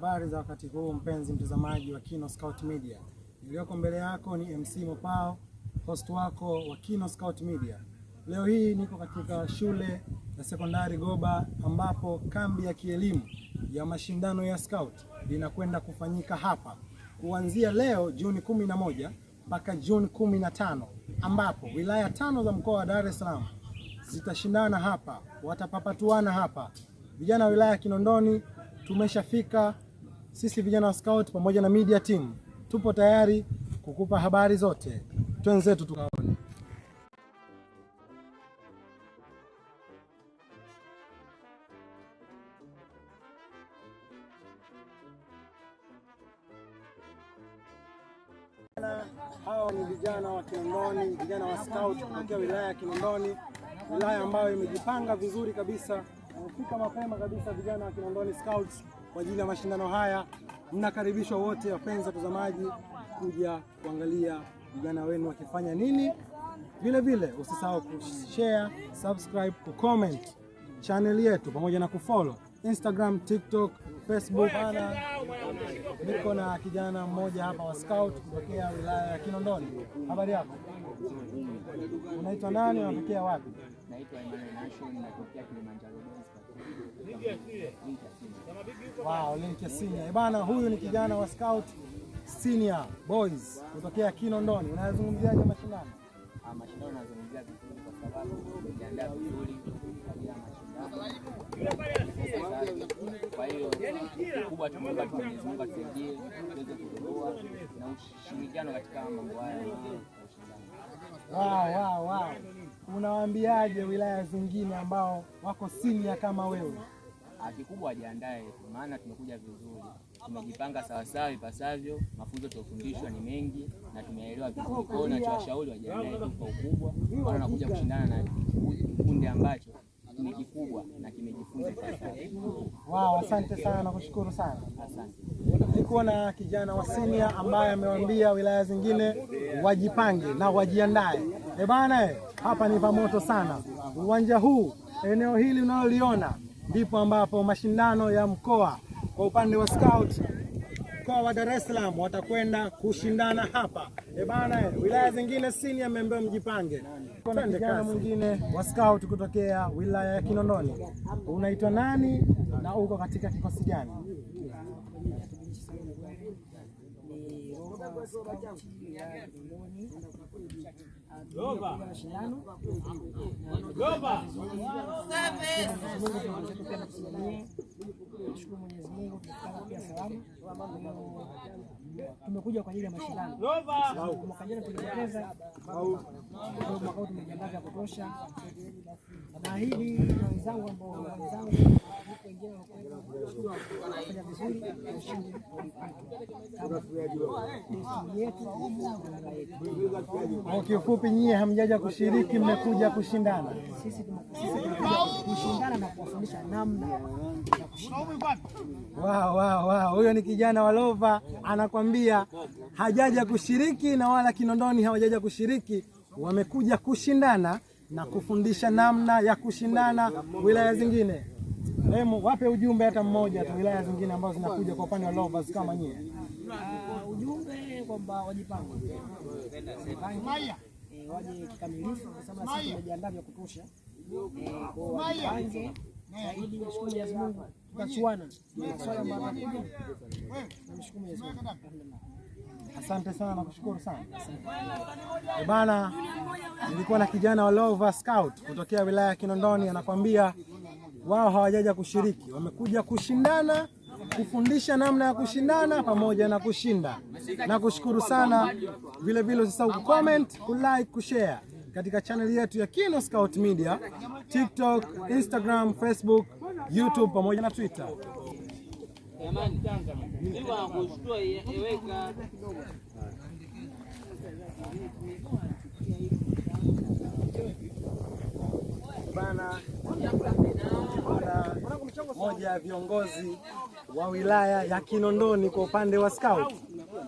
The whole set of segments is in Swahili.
Habari za wakati huu mpenzi mtazamaji wa Kino Scout Media. Niliyoko mbele yako ni MC Mopao, host wako wa Kino Scout Media. Leo hii niko katika shule ya sekondari Goba ambapo kambi ya kielimu ya mashindano ya scout linakwenda kufanyika hapa kuanzia leo Juni 11 mpaka Juni 15, ambapo wilaya 5 za mkoa wa Dar es Salaam zitashindana hapa, watapapatuana hapa. Vijana wa wilaya ya Kinondoni tumeshafika, sisi vijana wa scout pamoja na media team tupo tayari kukupa habari zote. Twenzetu tukaone. Hao ni vijana wa Kinondoni, vijana wa scout kutoka wilaya ya Kinondoni, wilaya ambayo imejipanga vizuri kabisa. Wamefika mapema kabisa vijana wa Kinondoni Scouts kwa ajili ya mashindano haya. Mnakaribishwa wote wapenzi watazamaji kuja kuangalia vijana wenu wakifanya nini. Vile vile usisahau kushare, subscribe, kucomment channel yetu pamoja na kufollow Instagram, TikTok, Facebook. Niko na kijana mmoja hapa wa scout kutokea wilaya ya Kinondoni. Habari yako? Unaitwa nani na unatokea wapi? Naitwa Emmanuel Nation, natokea Kilimanjaro. Wow, Link Senior. Bana, huyu ni kijana wa scout senior boys kutokea Kinondoni. Unazungumziaje mashindano? Mashindano nazungumzia vizuri kwa sababu tumejiandaa vizuri kwa ajili ya mashindano. Kwa hiyo kubwa tumeomba Mwenyezi Mungu atusaidie tuweze kutoboa na ushirikiano katika mambo haya ya ushindani. Wow. Unawaambiaje wilaya zingine ambao wako senior kama wewe? Kikubwa wajiandae, maana tumekuja vizuri, tumejipanga sawasawa ipasavyo, mafunzo tuliyofundishwa ni mengi na tumeelewa vizuri. Kwa hiyo tunawashauri wajiandae kwa ukubwa, maana wanakuja kushindana na kikundi ambacho ni kikubwa na kimejifunza ipasavyo. Wow, asante sana, nakushukuru sana. Asante. Niko na kijana wa senior ambaye amewaambia wilaya zingine wajipange na wajiandae. Bana, hapa ni pamoto sana. Uwanja huu, eneo hili unaloliona ndipo ambapo mashindano ya mkoa kwa upande wa scout mkoa wa Dar es Salaam watakwenda kushindana hapa. Bana, wilaya zingine senior member mjipange. Kuna kijana mwingine wa scout kutokea wilaya ya Kinondoni. Unaitwa nani na uko katika kikosi gani? Nashukuru Mwenyezi Mungu tumefika pia salama. Tumekuja kwa ajili ya mashindano. Mwaka jana tulipoteza, mwaka huu tumejiandaa vya kutosha. Naahidi na wenzangu ambao wenzangu wengine wanafanya vizuri ushindi yetu. Kwa kifupi, nyie hamjaja kushiriki, mmekuja kushindana. Sisi tumekuja kushindana na kuwafundisha namna ya kushindana. Wow. Huyo ni kijana wa Lova, anakwambia hajaja kushiriki na wala Kinondoni hawajaja kushiriki, wamekuja kushindana na kufundisha namna ya kushindana wilaya zingine. Wape ujumbe hata mmoja tu wilaya zingine ambazo zinakuja kwa upande wa Lovers kama nyie. Ujumbe kwamba wajipange, waje kikamilifu kwa sababu sisi tumejiandaa vya kutosha. Kwa wajipange zaidi. Nashukuru Mwenyezi Mungu tukachuana swala ambalo nakuja. Namshukuru Mwenyezi Mungu. Asante sana, nakushukuru sana. Bana, nilikuwa na kijana wa Lova Scout kutokea wilaya ya Kinondoni, anakwambia wao hawajaja kushiriki, wamekuja kushindana, kufundisha namna ya kushindana pamoja na kushinda. Nakushukuru sana. Vile vile usisahau kucomment, kulike, kushare katika channel yetu ya Kino Scout Media, TikTok, Instagram, Facebook, YouTube pamoja na Twitter. Bana, moja ya viongozi wa wilaya ya Kinondoni kwa upande wa scout.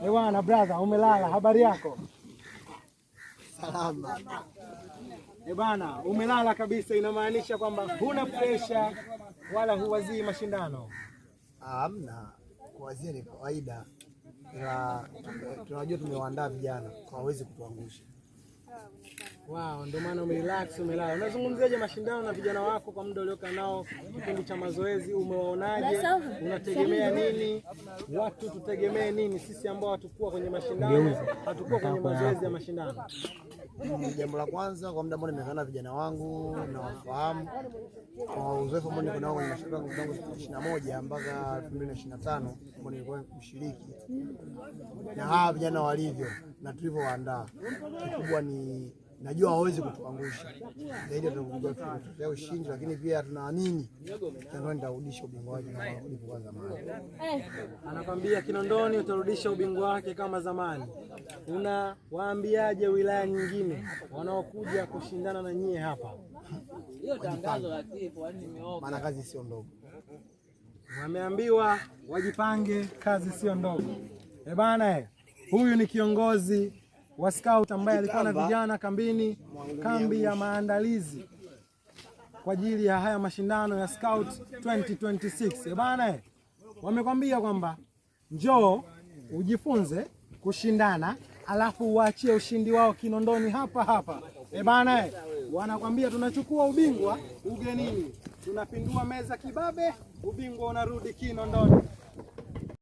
Bwana brother, umelala, habari yako? Salama. Bana, umelala kabisa, inamaanisha kwamba huna pressure wala huwazii mashindano. Hamna. kuwazia ni kawaida, ila tunajua tumewaandaa vijana hawawezi kutuangusha. Wow, ndio maana umerelax, umelala. Unazungumziaje mashindano na vijana wako kwa muda uliokaa nao kipindi cha mazoezi? Umewaonaje? Unategemea nini? Watu tutegemee nini sisi ambao hatukuwa kwenye mashindano, hatukuwa kwenye mazoezi ya mashindano? Jambo la kwanza, kwa muda ambao nimekaa na vijana wangu na wafahamu kwa uzoefu ambao niko nao kwenye mashindano tangu 21 mpaka 2025 ambao nilikuwa mshiriki, na hawa vijana walivyo na tulivyowaandaa, kikubwa ni najua hawezi kutuangusha. Zaidi tutakuja ushindi, lakini pia tunaamini Kinondoni itarudisha ubingwa wake kama ulivyokuwa zamani. Anakwambia Kinondoni utarudisha ubingwa wake kama zamani. Unawaambiaje wilaya nyingine wanaokuja kushindana na nyie hapa? Hiyo tangazo la TF nimeoga. Maana kazi sio ndogo. Wameambiwa wajipange, kazi sio ndogo. Bana, huyu ni kiongozi wa scout ambaye alikuwa na vijana kambini, kambi ya maandalizi kwa ajili ya haya mashindano ya Scout 2026. Bana, wamekwambia kwamba njoo ujifunze kushindana alafu uachie ushindi wao Kinondoni hapa hapa. Bana, wanakwambia tunachukua ubingwa ugenini, tunapindua meza kibabe, ubingwa unarudi Kinondoni.